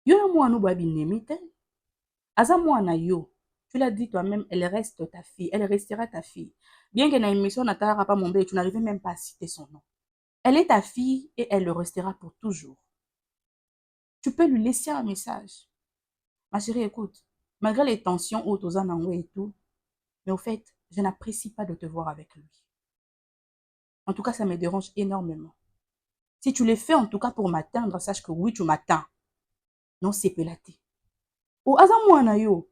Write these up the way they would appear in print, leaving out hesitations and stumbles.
Yo moi nous babi nemite. Aza moi na yo. Tu l'as dit toi-même, elle reste ta fille, elle restera ta fille. Bien que na émission n'attara pas mon bébé, tu n'arrivais même pas à citer son nom. Elle est ta fille et elle le restera pour toujours. Tu peux lui laisser un message. Ma chérie, écoute, malgré les tensions hautes aux anangos et tout, mais au fait, je n'apprécie pas de te voir avec lui. En tout cas, ça me dérange énormément. Si tu le fais en tout cas pour m'atteindre, sache que oui, tu m'atteins. Non, c'est pelaté. Au hasard, moi, Nayo,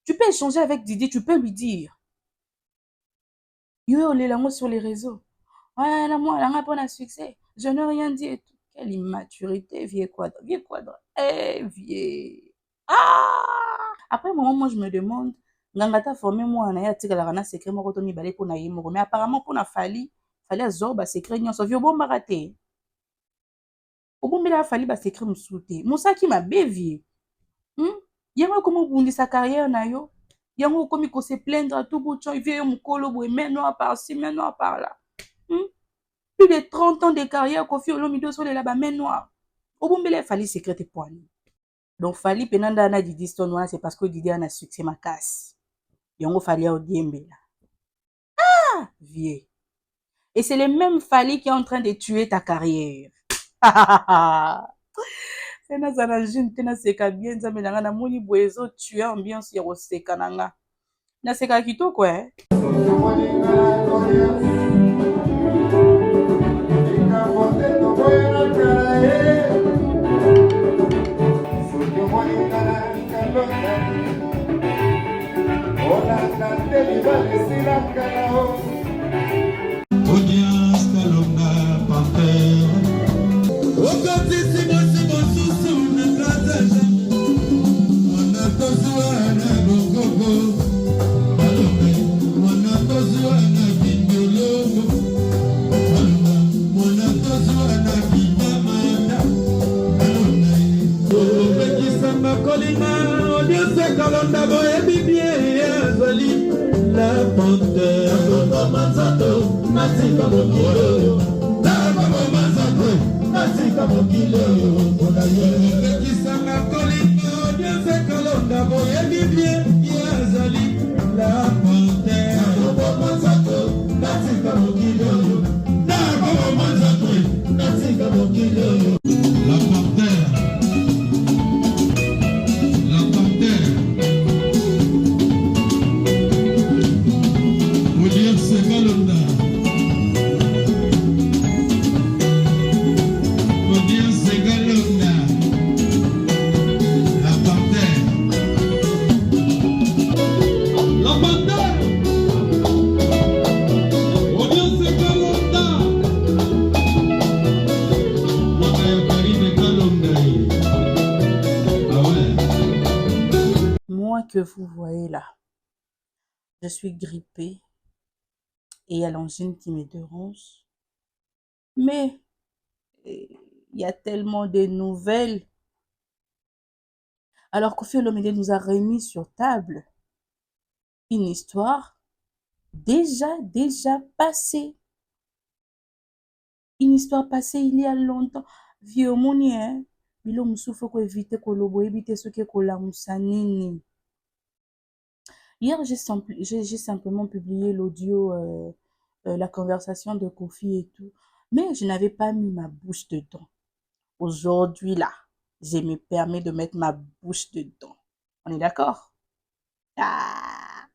tu peux échanger avec Didi, tu peux lui dire. Yo, les langues sur les réseaux. Ouais, là, moi, là, pas de succès. Je n'ai rien dit et tout. Quelle immaturité, vieux quadre. Vieux quadre. Eh, vieux. Ah! Après, moi, je me demande, Ngangata formé moi, na ya tika la rana secret, moi, quand on y balait pour na yemo. Mais apparemment, pour na fallait azor, secret, nyon, so vieux bon baraté. Au bon, il fallait ba secret m'souté. Moussa qui m'a bévier. Yango comment bundi sa carrière na yo? Yango comme il se plaindre à tout bout de champ, il vient mon colo, maintenant par-ci, maintenant par-là. Plus de 30 ans de carrière, Kofi Olomide sur les là-bas, main noire. Au bon, il fallait secret et poignet. Donc, fallait penanda na Didi Stone, c'est parce que Didi a un succès ma casse. Yango fallait au diembe là. Ah, vieux. Et c'est le même Fali qui est en train de tuer ta carrière. C'est na jeune tena seka bien nzambe nanga na moni boezo tuer ambiance ya koseka nanga. Na seka kitoko eh. Que vous voyez là, je suis grippée et il y a l'angine qui me dérange, mais il y a tellement de nouvelles. Alors Kofi Olomide nous a remis sur table une histoire déjà passée, une histoire passée il y a longtemps. Vieux moni hein, bilo musufu ko éviter kolobo éviter ce qui est kolamusa nini. Hier, j'ai simplement publié l'audio, la conversation de Kofi et tout, mais je n'avais pas mis ma bouche dedans. Aujourd'hui, là, je me permets de mettre ma bouche dedans. On est d'accord? Ah!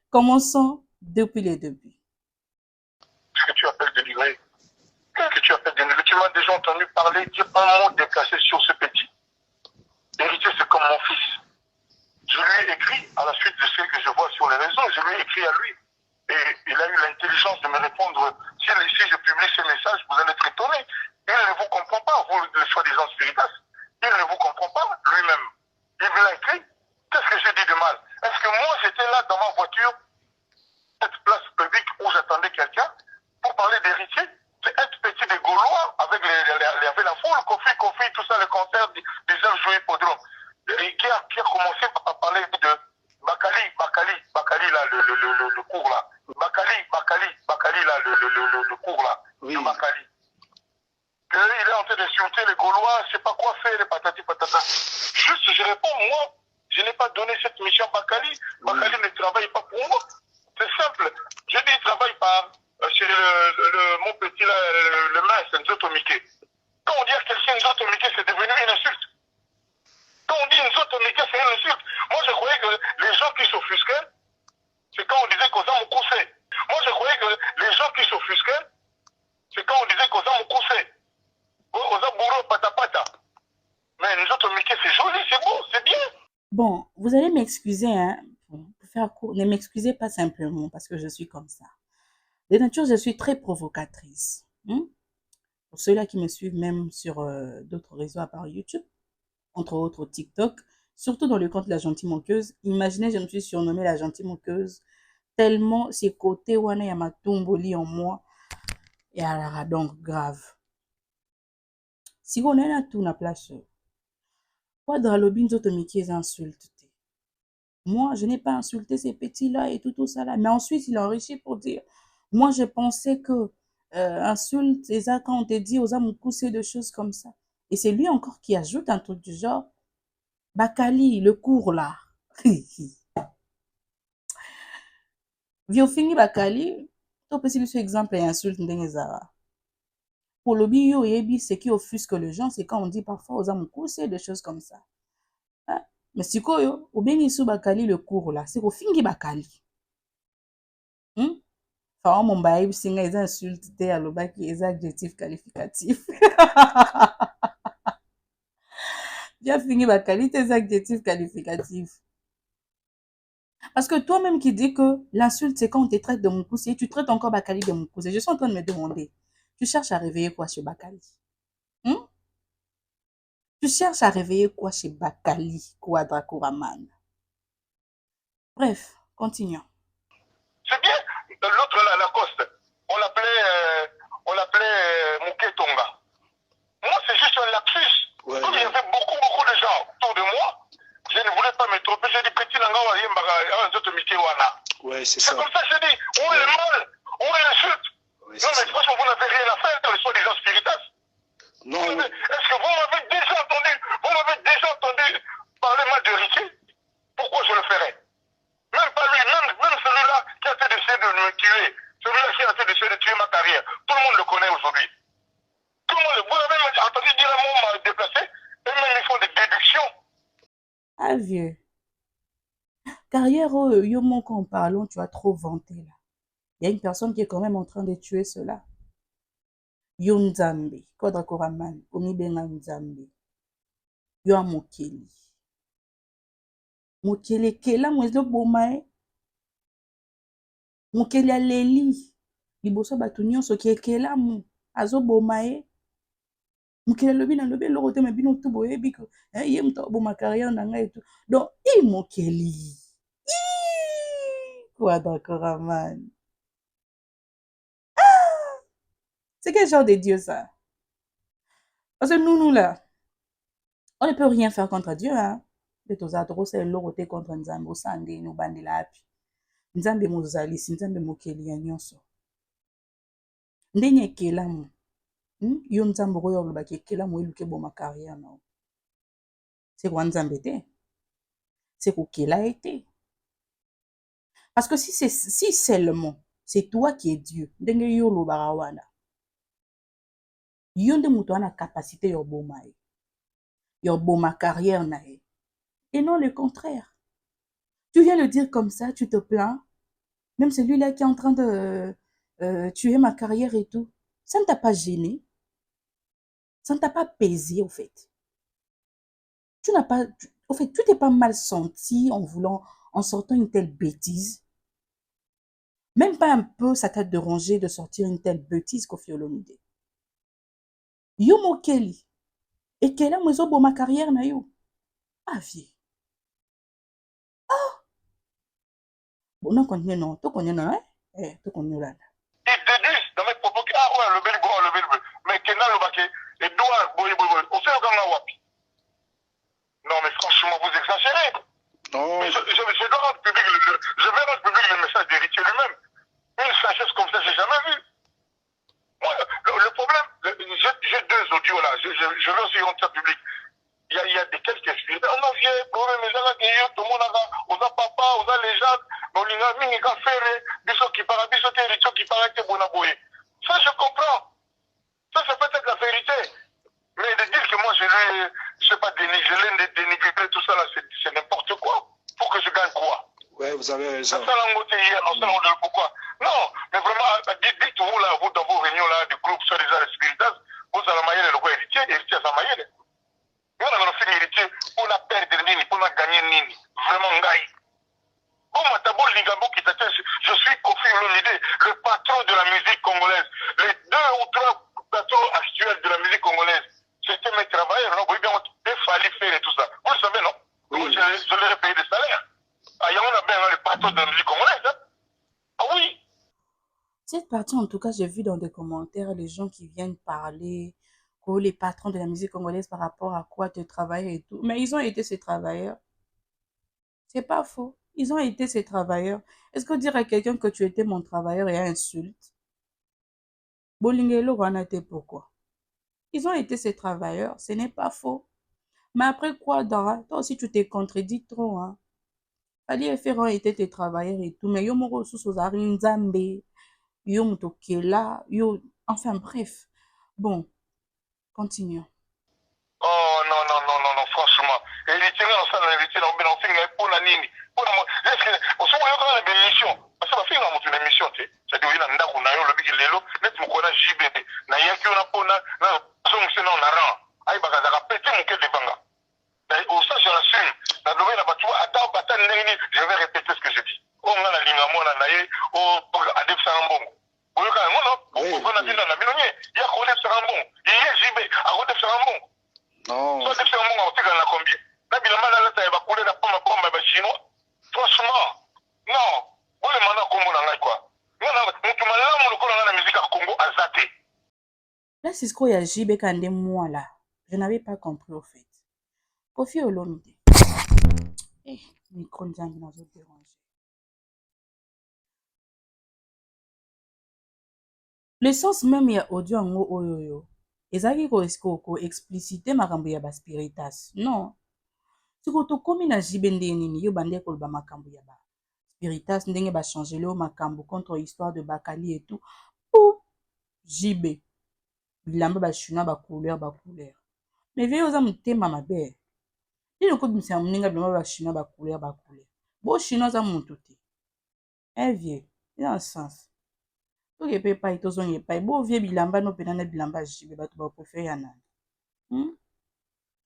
Commençons depuis le début. Ce que tu appelles délivrer, qu'est-ce que tu appelles délivrer? Tu m'as déjà entendu parler, dire un mot déplacé sur ce petit. L'héritier, c'est comme mon fils. Je lui ai écrit, à la suite de ce que je vois sur les réseaux, je lui ai écrit à lui. Et il a eu l'intelligence de me répondre. Si je publie ce message, vous allez être étonné. Il ne vous comprend pas, vous, le soi-disant spiritas. Il ne vous comprend pas lui-même. Il me l'a écrit. Qu'est-ce que j'ai dit de mal? Est-ce que moi, j'étais là dans ma voiture, cette place publique où j'attendais quelqu'un, pour parler d'héritier? C'est un petit des Gaulois avec la foule, Kofi, tout ça, le concert des heures jouées pour Drôme. Qui a commencé à parler de Bakali là, le cours là. Bakali là, le cours là, oui. De Bakali. Il est en train d'insulter les Gaulois, je sais pas quoi faire, les patates. patati patata. Juste, je réponds, moi, je n'ai pas donné cette mission à Bakali. Bakali ne travaille pas pour moi. C'est simple. Je dis, il travaille par, chez mon petit, là, le mince, Nzoto Miké. Quand on dit à quelqu'un Nzoto Miké, c'est devenu une insulte. Quand on dit Nzoto Miké, c'est une insulte. Moi, je croyais que les gens qui s'offusquaient, c'est quand on disait qu'aux hommes, on coussait. Moi, je croyais que les gens qui s'offusquaient, c'est quand on disait qu'aux hommes, on coussait. Aux hommes, bourreau, patapata. Mais Nzoto Miké, c'est joli, c'est beau, c'est bien. Bon, vous allez m'excuser, hein, pour faire court. Ne m'excusez pas simplement parce que je suis comme ça. De nature, je suis très provocatrice. Pour ceux-là qui me suivent même sur d'autres réseaux à part YouTube, entre autres TikTok, surtout dans le compte La Gentille Moqueuse. Imaginez, je me suis surnommée La Gentille Moqueuse, tellement ces côtés wana ya matomboli en moi, et alors donc grave. Si on est là tout na place, quoi dans le bin Nzoto Miké les insulte. Moi, je n'ai pas insulté ces petits-là et tout ça là. Mais ensuite, il a enrichi pour dire, moi, je pensais que insulte, c'est ça quand on te dit aux âmes poussées de choses comme ça. Et c'est lui encore qui ajoute un truc du genre, Bakali, le cours là. Vieux fini Bakali, tu peux citer exemple et insulte n'engezara. Pour le bio et ce qui offusque les gens, c'est quand on dit parfois aux âmes poussées de choses comme ça. Hein? Mais si quoi, ou bien sous Bakali le cours là, c'est qu'au fingi Bakali. Fawa Mombaï, singa les insultes te alobaki les adjectifs qualificatifs. Bien fini Bakali tes adjectifs qualificatifs. Parce que toi-même qui dis que l'insulte c'est quand on te traite de mon poussé, tu traites encore Bakali de mon poussé. Je suis en train de me demander, tu cherches à réveiller quoi chez Bakali? Tu cherches à réveiller quoi chez Bakali, Quadra Kouraman? Bref, continuons. C'est bien. L'autre là, Lacoste, on l'appelait Mouké Tonga. Moi, c'est juste un lapsus. Ouais, Comme il y avait beaucoup de gens autour de moi, je ne voulais pas me tromper. J'ai dit, petit Nanga, Nzoto Miké Wana. Ouais, c'est C'est ça. comme ça que j'ai dit, où est le mal? Où est l'insulte? Ouais, Non, c'est mais ça. franchement, vous n'avez rien à faire dans les soi-disant spiritas. Non, Est-ce que vous m'avez déjà entendu parler mal de Ricky? Pourquoi je le ferais? Même pas lui, même celui-là qui a fait d'essayer de me tuer, celui-là qui a fait d'essayer de tuer ma carrière, tout le monde le connaît aujourd'hui. Tout le monde, vous avez entendu dire un mot m'a déplacé, et même ils font des déductions. Ah vieux. Carrière, yo monk en parlant, tu as trop vanté là. Il y a une personne qui est quand même en train de tuer cela. Yo Nzambe, Kodra Koraman, Omibenga Nzambe. Yo a Mokeli. Mokeli kela mwezlo bomae. Mokeli a leli. Liboso bato nyonso ki ekela mu. Azo bomae. Mokeli alobi na lobi eloko te me bino tu boyebi ko ye mutu aboma carrière na ngai et tout. Donc, Mokeli. Kodra Koraman. C'est quel genre de Dieu ça? Parce que nous là, on ne peut rien faire contre Dieu, hein. De toza trop c'est l'oroté contre Nzambe, osande no bandela api. Nzambe mozalisi, Nzambe mokeli ya nyonso. Ndenge ekelamu. Yo Nzambe oyo olobaki ekelamu eluke boma carrière na. C'est quoi Nzambe te? C'est kokela été. Parce que si seulement c'est toi qui es Dieu, ndenge yo lobaka wana. Yo nde muto ana capacité yo boma e. Yo boma carrière na e. Et non le contraire. Tu viens le dire comme ça, tu te plains. Même celui-là qui est en train de tuer ma carrière et tout. Ça ne t'a pas gêné. Ça ne t'a pas pesé, au fait. Tu n'as pas, au fait, tu t'es pas mal senti en sortant une telle bêtise. Même pas un peu, ça t'a dérangé de sortir une telle bêtise, Koffi Olomide. Yo Mokeli. Et quelle a moi ma carrière na yo? Ah, vie. Bon, non, continue, non. Tout connaît, non, hein? Tout connaît, là. Ils déduisent dans mes propos que, ah ouais, le bel. Mais Kenan le baquet, et doigt, boy. On sait encore wapi. Non, mais franchement, vous exagérez. non. Je dois rendre public, je vais rendre public le message d'héritier lui-même. Une sagesse comme ça, j'ai jamais vu. Moi, le problème, j'ai deux audios là, je vais aussi rendre ça public. Il y a aux papa, aux légendes, Molinga, Minga Ferré, Bisso qui parle, Bisso qui parle, Bonaboye. Ça, je comprends. Ça, c'est peut-être la vérité. Mais de dire que moi, je sais pas, dénigrer tout ça, là, c'est n'importe quoi. Pour que je gagne quoi? Ouais, vous avez raison. Pourquoi? Non, mais vraiment, dites-vous là, vous, dans vos réunions là, du groupe soi-disant les spiritas, vous allez mailler le roi héritier à sa maille. Nous, on a fait héritier pour la perdre Nini, pour la gagner Nini. Vraiment, Ngaï. Je suis Kofi Olomide, le patron de la musique congolaise. Les 2 ou 3 patrons actuels de la musique congolaise, c'était mes travailleurs, non? Il fallait faire et tout ça. Vous le savez, non? Oui. Je leur ai payé des salaires. Ah, il y a bien le patron de la musique congolaise, hein? Ah oui. Cette partie, en tout cas, j'ai vu dans des commentaires les gens qui viennent parler que les patrons de la musique congolaise par rapport à quoi tu travailles et tout. Mais ils ont été ces travailleurs. C'est pas faux. Ils ont été ces travailleurs. Est-ce que dire à quelqu'un que tu étais mon travailleur est insulte? Bolingelo Wanate, pourquoi? Ils ont été ces travailleurs. Ce n'est pas faux. Mais après quoi, Dara? Toi aussi, tu t'es contredit trop, hein? Fallait faire ont été tes travailleurs et tout. Mais yo moko sous Nzambe. Yo mutokela. Yo. Enfin, bref. Bon. Continuons. Oh non, non, non, non, non, franchement. Héritier, on fait pour la nini. Est-ce que, on se voit dans l'émission. Parce que, on a fait une émission, tu sais. C'est-à-dire, il y a un dakou, le big lelo, net mon kona JBD. Na yaki, on a pona, na, son, c'est non, na ran. Aïe, bagaza, pété mon quai de banga. Au ça, je l'assume. La domaine, là-bas, tu vois, attends, je vais répéter ce que je dis. On a la ligne à moi, la naïe, au Adep Sarambongo. Vous le savez, non? On a vu dans la minonier. Il y a Adep Sarambongo. Il y a JB, à Adep Sarambongo. Non. Soit Adep Sarambongo, on sait qu'on a combien. Là, il y a mal à la taille, il va couler la pomme, chinois. Franchement, non. Vous le mandez à Congo, quoi. La musique à Congo, à Zate. Là, c'est ce qu'il y a JB Kande, moi, là. Je n'avais pas compris, au fait. Kofi Olomide. Eh, micro nzambe nazo déranger. Le sens même ya audio yango oyoyo. Ezaki ko expliciter makambo ya ba spiritas. Non. Siko tokomi na JB ndenge nini yo bande koloba makambo ya ba spiritas ndenge ba changer le makambo contre histoire de Bakali et tout. Ou JB. Bilamba ba chinois ba couleur. Mais veille oza mutema mabe. Il ne peut pas me dire que chinois ba couleur. Bon chinois za muntu te. Un vieux, il a un sens. Donc il peut pas être aux on pas. Bon vieux bilamba no penana bilamba jibe ba to ba préférer yana.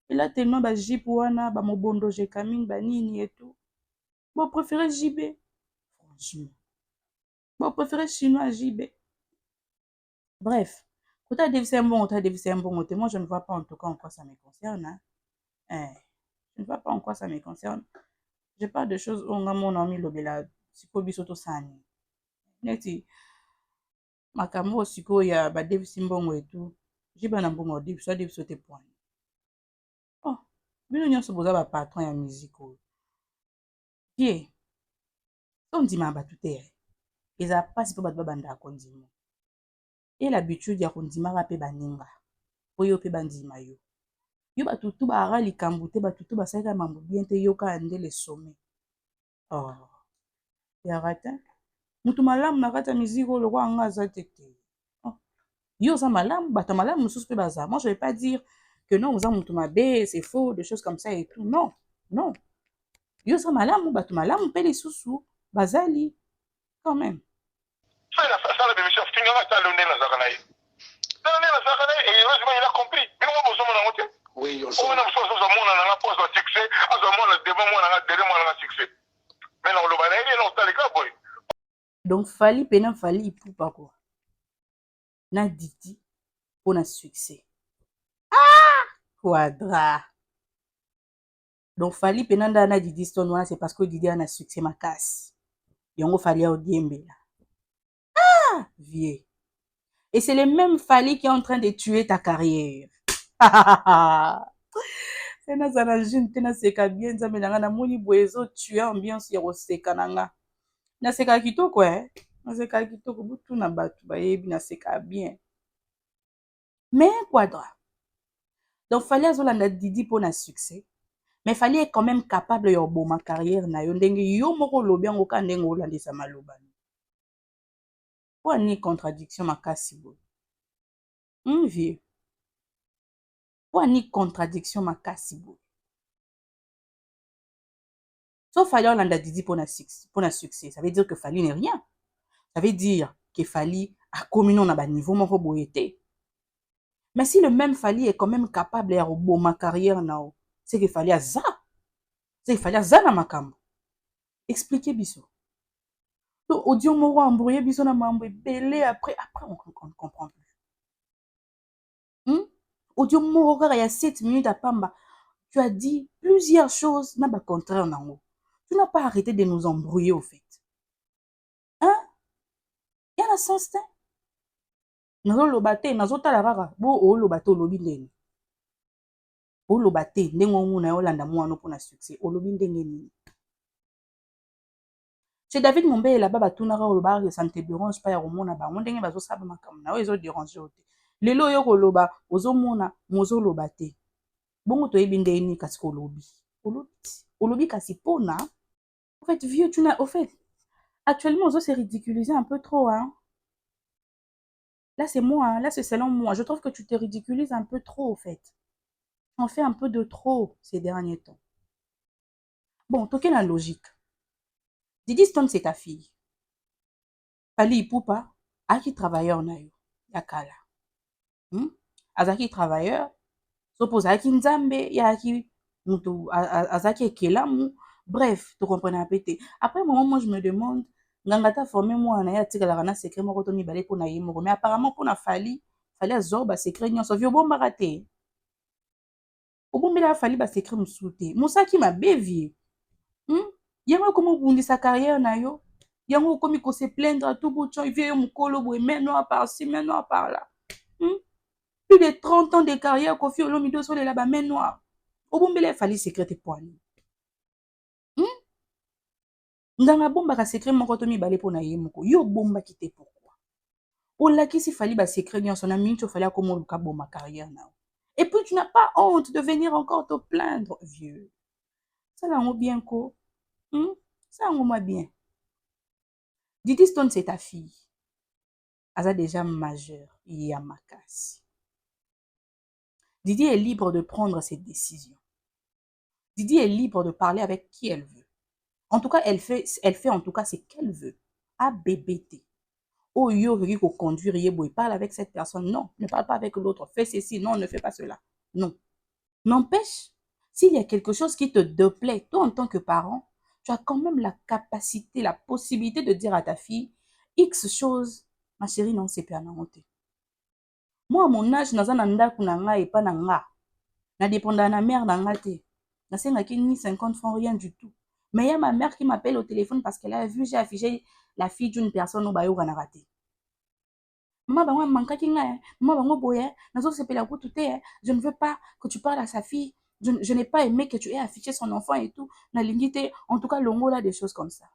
Il a tellement ba jipe wana ba mobondo je kamine ba nini et tout. Bon préférer jibe. Franchement. Bon préférer chinois jibe. Bref. Quand tu as dévissé un bon, moi je ne vois pas en tout cas en quoi ça me concerne. Hein. Je ne vois pas en quoi ça me concerne. J'ai pas de choses où on a mon ami lobela siko bisoto sani. Neti makambo siko ya ba Davis mbongo etu. Jiba na mbongo Davis so Davis te point. Oh, bino nyonso boza ba patron ya musique o. Bien. On dit ma batute. Eza pas po bato banda kondimo. Et l'habitude ya kondima pe baninga. Oyo pe bandima yo. Yo batutu ba ara likambu te batutu basalika mambo bien te yoka ande le sommet. Oh. Ya ratin. Mutu malamu na kati ya musique o lokwa anga aza tete. Oh. Yo oza malamu, bato malamu mosusu pe baza. Moi je vais pas dire que non, oza mutu mabe, c'est faux, des choses comme ça et tout. Non. Non. Yo oza malamu, bato malamu pe lisusu bazali quand même. Ça la bémission, ça le nez dans Zakanaï. Dans le nez dans Zakanaï, et heureusement il a compris. Mais on va vous en monter. Oui, on s'en va. On a besoin de la pose de succès, on a devant moi, on a derrière moi, on a succès. Mais non, le banane, il est dans les cas, boy. Donc fali pena fali ipupa quoi. Na didi pour un succès. Ah! Quadra. Donc fali pena na didi son c'est parce que didi a un succès ma casse. Yongo fali au diembe là. Ah! Vieux. Et c'est le même Fali qui est en train de tuer ta carrière. C'est na zana jeune tena seka bien nzambe nanga na moni boezo tuer ambiance ya koseka nanga. Na seka kitoko na seka kitoko butu na batu bayebi na seka bien. Mais Quadra. Donc fallait azolanda Didi pour un succès. Mais Fally est quand même capable de ma carrière na yo ndenge yo moko lobi yango ka ndenge olandisa maloba. Pourquoi ni contradiction makasi boye? Vieux. Pourquoi ni contradiction makasi boye? Sauf Fally Olanda Didi pour un succès. Ça veut dire que Fally n'est rien. Ça veut dire que Fally a commis non à niveau moko boyete. Mais si le même Fally est quand même capable de ma carrière nao, c'est qu'il fallait ça. C'est qu'il fallait ça dans ma cam. Expliquez biso. Donc audio moko embrouillé biso na mambo belé après on ne comprend plus. Audio moko il y a 7 minutes à pamba. Tu as dit plusieurs choses na ba contraire nango. Tu n'as pas arrêté de nous embrouiller au fait. Hein? Il y a un sens te. Nazo lobate, nazo tala kaka. Bo o lobate olobi ndenge. O lobate ndenge ngona yo landa mwana pour na succès. Olobi ndenge nini? Chez David Mombé là-bas batunaka oloba que ça ne te dérange pas ya komona bango ndenge bazosaba makambo na yo ezo déranger yo te. Lelo yo koloba ozomona mozo loba te. Bongo toyebi ndeni kasi kolobi. Olobi kasi pona. En fait vieux tu n'as au fait actuellement ozo se ridiculiser un peu trop hein. Là c'est moi hein. Là c'est selon moi. Je trouve que tu te ridiculises un peu trop au fait. Tu en fais un peu de trop ces derniers temps. Bon, toquez la logique. Didi Stone c'est ta fille. Fally Ipupa aki travailleur na yo yakala. Azaki travailleur suppose aki nzambe yaki mutu azaki ekelamu. Bref, tu comprenais un peu. Après un moment, moi je me demande ngangata formé moi na ya tikala na secret moko to mibale po na yimo mais apparemment pour na Fally azoba secret nyonso vio bomba raté. Obombela Fally ba secret musute. Musaki mabevie. Yango comment bundi sa carrière na yo? Yango comme il se plaindre à tout bout de champ, il vient au mukolo boy maintenant par-ci, maintenant par-là. Plus de 30 ans de carrière, Kofi Olomide sur les là-bas, main noire. Au bombele Fally secret poignet. Ndanga bomba ka secret moko to mibale po na ye moko. Yo bomba kité pourquoi? O laki si Fally ba secret nyonso na mincho Fally comme luka bomba carrière na. Et puis tu n'as pas honte de venir encore te plaindre, vieux. Ça là bien ko. Ça on bien. Didi Stone c'est ta fille. Elle a déjà majeure, Yamakasi. Didi est libre de prendre ses décisions. Didi est libre de parler avec qui elle veut. En tout cas, elle fait en tout cas ce qu'elle veut. ABBT. Oh yo, il faut conduire, il parle avec cette personne. Non, ne parle pas avec l'autre. Fais ceci. Non, ne fais pas cela. Non. N'empêche, s'il y a quelque chose qui te déplaît, toi en tant que parent, tu as quand même la capacité, la possibilité de dire à ta fille X chose. Ma chérie, non, c'est pas honte. Moi, à mon âge, naza na ndako na nga et pas na nga. Na dépendant na mère na nga te. Na senga ki ni 50 francs, rien du tout. Mais il y a ma mère qui m'appelle au téléphone parce qu'elle a vu, j'ai affiché la fille d'une personne au bayo na raté. Maman, bango manka ki nga, maman, bango boye, nazo sepela kutu te, je ne veux pas que tu parles à sa fille. Je n'ai pas aimé que tu aies affiché son enfant et tout. Na lingité, en tout cas, longo là, des choses comme ça.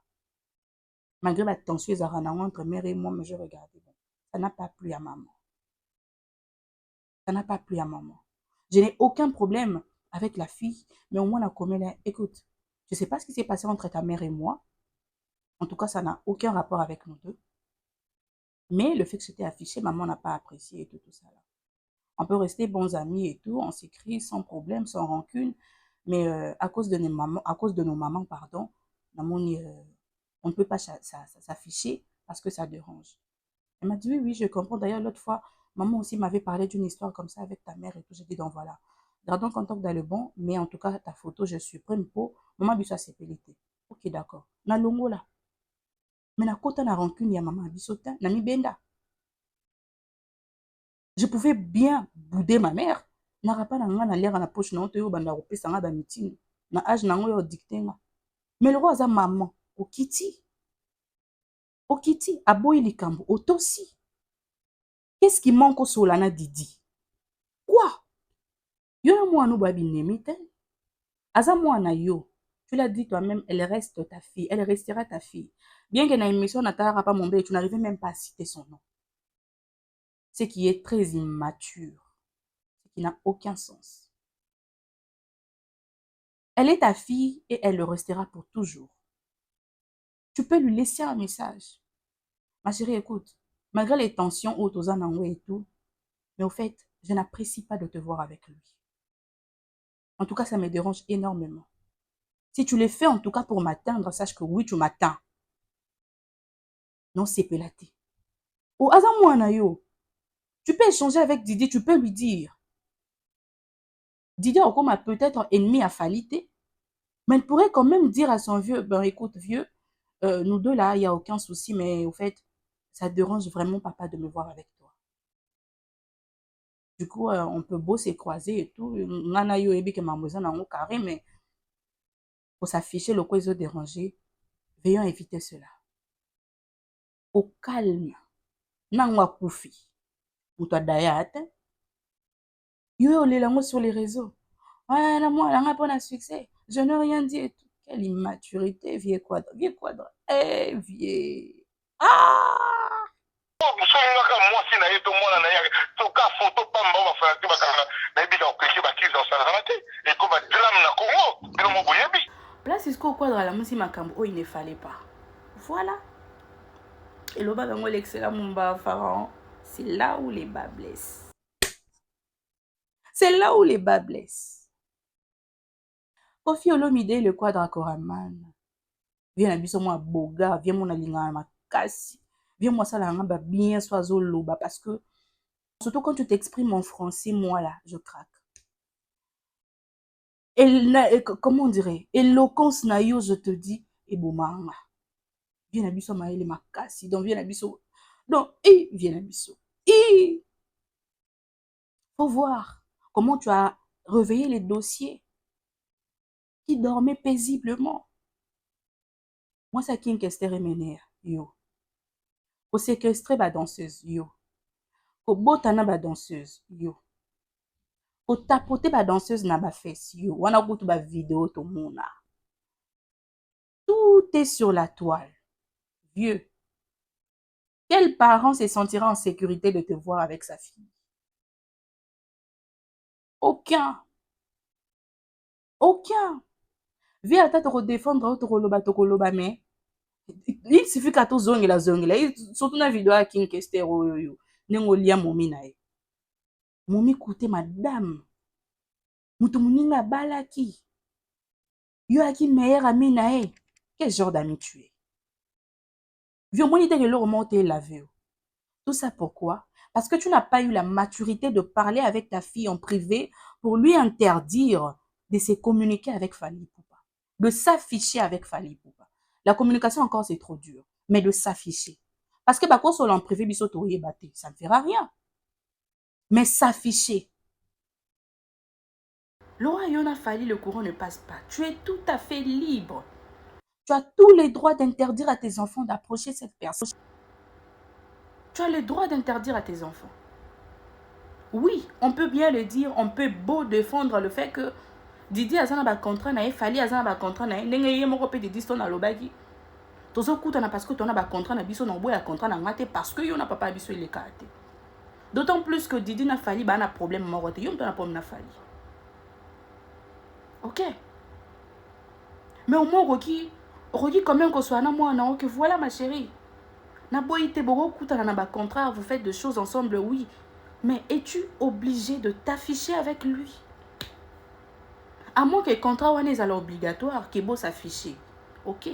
Malgré la tension entre mère et moi, mais je regardais. Bon, ça n'a pas plu à maman. Ça n'a pas plu à maman. Je n'ai aucun problème avec la fille, mais au moins la commune, écoute, je ne sais pas ce qui s'est passé entre ta mère et moi. En tout cas, ça n'a aucun rapport avec nous deux. Mais le fait que c'était affiché, maman n'a pas apprécié et tout ça. Là. On peut rester bons amis et tout, on s'écrit sans problème, sans rancune. Mais à cause de nos mamans, pardon, on ne peut pas s'afficher parce que ça dérange. Elle m'a dit, oui, oui, je comprends. D'ailleurs, l'autre fois, maman aussi m'avait parlé d'une histoire comme ça avec ta mère et tout. J'ai dit, donc voilà, gardons contact dans le bon, mais en tout cas, ta photo, je supprime pour maman biso s'est pelité. Ok, d'accord. Na longo là. Mais na kota na rancune, ya maman bisotin, na mi benda. Je pouvais bien bouder ma mère. Na pas na nga na l'air na poche na oto banda ko pesa nga ba meeting. Na âge na ngo yo dicté nga. Mais le roi za maman, okiti. Okiti, aboyi likambo, otosi. Qu'est-ce qui manque au Solana Didi? Quoi? Yo na mwana babi nemite. Aza mwana yo. Tu l'as dit toi-même, elle reste ta fille. Elle restera ta fille. Bien que na émission n'atara pas mon bébé, tu n'arrivais même pas à citer son nom. Ce qui est très immature. Ce qui n'a aucun sens. Elle est ta fille et elle le restera pour toujours. Tu peux lui laisser un message. Ma chérie, écoute, malgré les tensions autour de et tout, mais au fait, je n'apprécie pas de te voir avec lui. En tout cas, ça me dérange énormément. Si tu le fais en tout cas pour m'atteindre, sache que oui, tu m'atteins. Non, c'est pelaté. Oh, Azamouanayo, tu peux échanger avec Didi, tu peux lui dire. Didi a peut-être ennemi à Falité, mais elle pourrait quand même dire à son vieux, ben écoute, vieux, nous deux là, il n'y a aucun souci, mais au fait, ça dérange vraiment papa de me voir avec toi. Du coup, on peut beau se croiser et tout. Nanayo ebi que mademoiselle en carré, mais pour s'afficher le quoi ils ont dérangé, veillons éviter cela. Au calme, nangwa koufi, ou toi dayate, yo l'élango sur les réseaux. Ouais, là, moi, là, on a succès. Je n'ai rien dit et tout. Quelle immaturité, vieux quadre. Vieux quadre. Eh, vieux. Ah! solingaka mwasi na ye to mwana na ye toka foto pamba o bafala te bakanga nayebika okeke bakrize osalaka te eko badrame na Congo bino mo boyebi. Place jusqu'au quadre à la musique makambo, oh, il ne fallait pas. Voilà. Et le bas dans l'excellent Mumba Pharaon, c'est là où les bas blessent. C'est là où les bas blessent. Kofi Olomide, le quadre à Koraman. Viens à biso moi boga, viens mon alinga makasi. Viens-moi ça là, bien soit zoloba parce que surtout quand tu t'exprimes en français, moi là, je craque. Comment on dirait? Éloquence na yo, je te dis, et boumanga. Viens à biso maële makasi. Donc viens à biso. Donc, viens à biso. Faut voir comment tu as réveillé les dossiers qui dormaient paisiblement. Moi, ça qui est m'énerve, yo. Faut séquestrer ma danseuse, yo. Faut botana ma danseuse, yo. Faut tapoter ma danseuse na ma fesse, yo. Wana kutu ba vidéo to mona. Tout est sur la toile. Vieux. Quel parent se sentira en sécurité de te voir avec sa fille? Aucun. Aucun. Viens à te redéfendre, te koloba, mais il suffit qu'à tout zongela. Surtout dans la vidéo à King Kester, nengo lia momi na e. Momi koute madame. Mutu muninga balaki. Yo aki meilleur ami na e. Quel genre d'ami tu es? Vieux, moi, que le remonter lavé. Tout ça pourquoi? Parce que tu n'as pas eu la maturité de parler avec ta fille en privé pour lui interdire de se communiquer avec Fally Ipupa, de s'afficher avec Fally Ipupa. La communication encore c'est trop dur, mais de s'afficher. Parce que quand on en privé, ça ne fera rien. Mais s'afficher. Laura Yona Fally, le courant ne passe pas. Tu es tout à fait libre. Tu as tous les droits d'interdire à tes enfants d'approcher cette personne. Tu as le droit d'interdire à tes enfants. Oui, on peut bien le dire, on peut beau défendre le fait que Didi azana ba contrat na Fally azana ba contrat na ndenge ye moko pe Didi sto na lobaki. Tozo kuta na parce que tona ba contrat na biso na boya contrat na ngate parce que yo na papa biso il est kate. D'autant plus que Didi na Fally ba na problème moko te yo mto na problème na Fally. OK. Mais au moins Rocky quand même qu'on soit na moi na que voilà ma chérie. Na boyite boko kuta na ba contrat, vous faites des choses ensemble, oui. Mais es-tu obligé de t'afficher avec lui? À moins que le contrat soit obligatoire, qu'il faut s'afficher. Ok.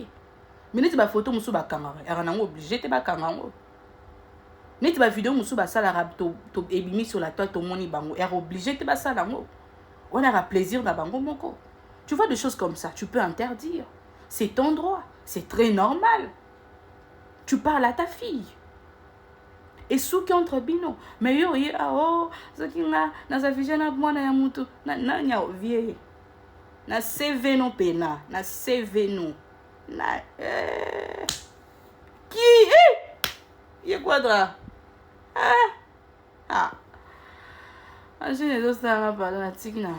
Mais si tu as photo, tu es obligé de faire. Si tu as vidéo, tu es mis sur la toile, tu es obligé de faire ça. On a plaisir dans. Tu vois des choses comme ça, tu peux interdire. C'est ton droit. C'est très normal. Tu parles à ta fille. Et sous qui entre bino. Mais yo, oh, ce qui n'a s'affiché na moi na mutu. Na vie. Na CV no pena. Na CV no. Na qui Ye quadra. Ah. Je ne sais pas parler na tigna.